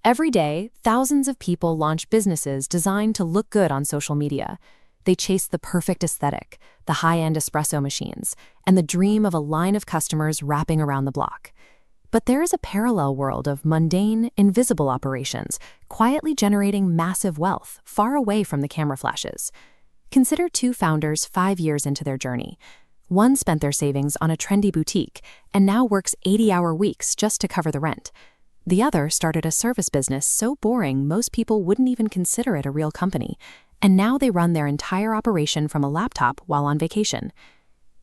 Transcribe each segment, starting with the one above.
Every day, thousands of people launch businesses designed to look good on social media. They chase the perfect aesthetic, the high-end espresso machines, and the dream of a line of customers wrapping around the block. But there is a parallel world of mundane, invisible operations, quietly generating massive wealth far away from the camera flashes. Consider two founders 5 years into their journey. One spent their savings on a trendy boutique and now works 80-hour weeks just to cover the rent. The other started a service business so boring most people wouldn't even consider it a real company, and now they run their entire operation from a laptop while on vacation.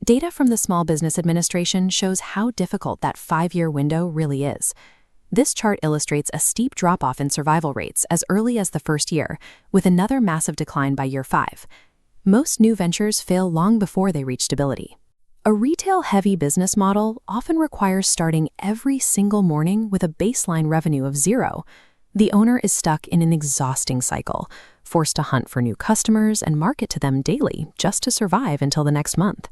Data from the Small Business Administration shows how difficult that 5-year window really is. This chart illustrates a steep drop-off in survival rates as early as the first year, with another massive decline by year 5. Most new ventures fail long before they reach stability. A retail-heavy business model often requires starting every single morning with a baseline revenue of 0. The owner is stuck in an exhausting cycle, forced to hunt for new customers and market to them daily just to survive until the next month.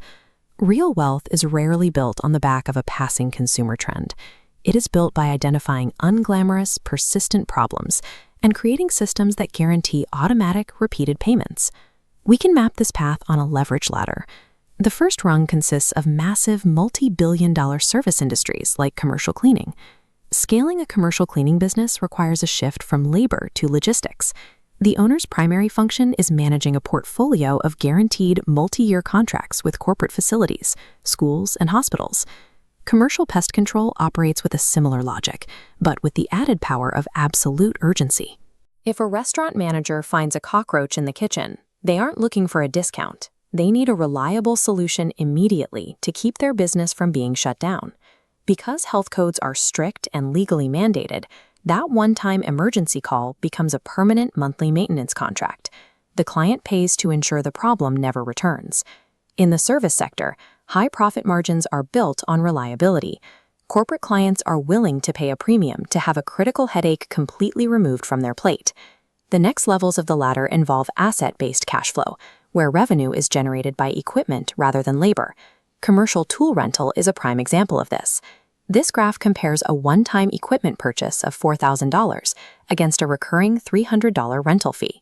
Real wealth is rarely built on the back of a passing consumer trend. It is built by identifying unglamorous, persistent problems and creating systems that guarantee automatic, repeated payments. We can map this path on a leverage ladder. The first rung consists of massive, multi-billion-dollar service industries like commercial cleaning. Scaling a commercial cleaning business requires a shift from labor to logistics. The owner's primary function is managing a portfolio of guaranteed multi-year contracts with corporate facilities, schools, and hospitals. Commercial pest control operates with a similar logic, but with the added power of absolute urgency. If a restaurant manager finds a cockroach in the kitchen, they aren't looking for a discount. They need a reliable solution immediately to keep their business from being shut down. Because health codes are strict and legally mandated, that one-time emergency call becomes a permanent monthly maintenance contract. The client pays to ensure the problem never returns. In the service sector, high profit margins are built on reliability. Corporate clients are willing to pay a premium to have a critical headache completely removed from their plate. The next levels of the ladder involve asset-based cash flow, where revenue is generated by equipment rather than labor. Commercial tool rental is a prime example of this. This graph compares a one-time equipment purchase of $4,000 against a recurring $300 rental fee.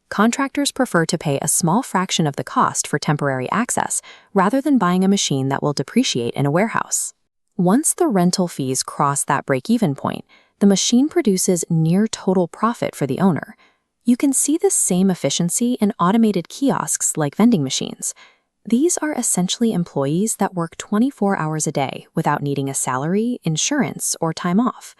Contractors prefer to pay a small fraction of the cost for temporary access rather than buying a machine that will depreciate in a warehouse. Once the rental fees cross that break-even point, the machine produces near total profit for the owner. You can see the same efficiency in automated kiosks like vending machines. These are essentially employees that work 24 hours a day without needing a salary, insurance, or time off.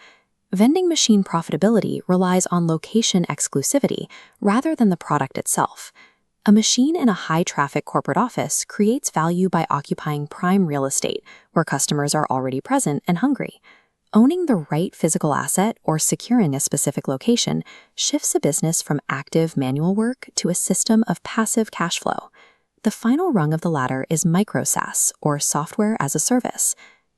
Vending machine profitability relies on location exclusivity rather than the product itself. A machine in a high-traffic corporate office creates value by occupying prime real estate where customers are already present and hungry. Owning the right physical asset or securing a specific location shifts a business from active manual work to a system of passive cash flow. The final rung of the ladder is micro SaaS, or software as a service.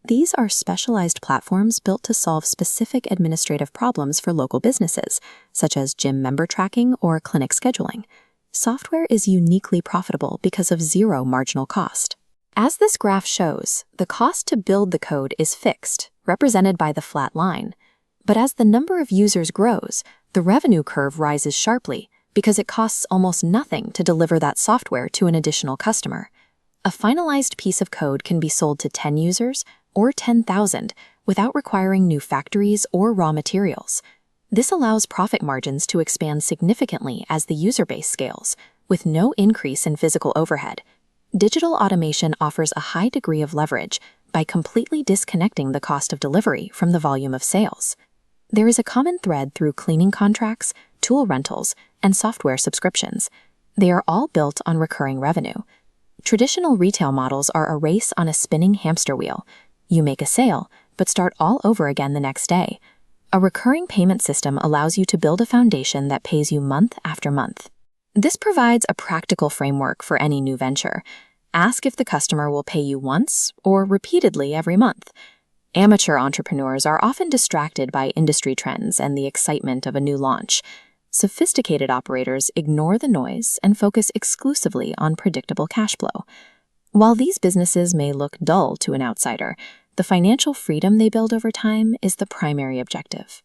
These are specialized platforms built to solve specific administrative problems for local businesses, such as gym member tracking or clinic scheduling. Software is uniquely profitable because of zero marginal cost. As this graph shows, the cost to build the code is fixed, represented by the flat line. But as the number of users grows, the revenue curve rises sharply because it costs almost nothing to deliver that software to an additional customer. A finalized piece of code can be sold to 10 users or 10,000 without requiring new factories or raw materials. This allows profit margins to expand significantly as the user base scales, with no increase in physical overhead. Digital automation offers a high degree of leverage by completely disconnecting the cost of delivery from the volume of sales. There is a common thread through cleaning contracts, tool rentals, and software subscriptions. They are all built on recurring revenue. Traditional retail models are a race on a spinning hamster wheel. You make a sale, but start all over again the next day. A recurring payment system allows you to build a foundation that pays you month after month. This provides a practical framework for any new venture. Ask if the customer will pay you once or repeatedly every month. Amateur entrepreneurs are often distracted by industry trends and the excitement of a new launch. Sophisticated operators ignore the noise and focus exclusively on predictable cash flow. While these businesses may look dull to an outsider, the financial freedom they build over time is the primary objective.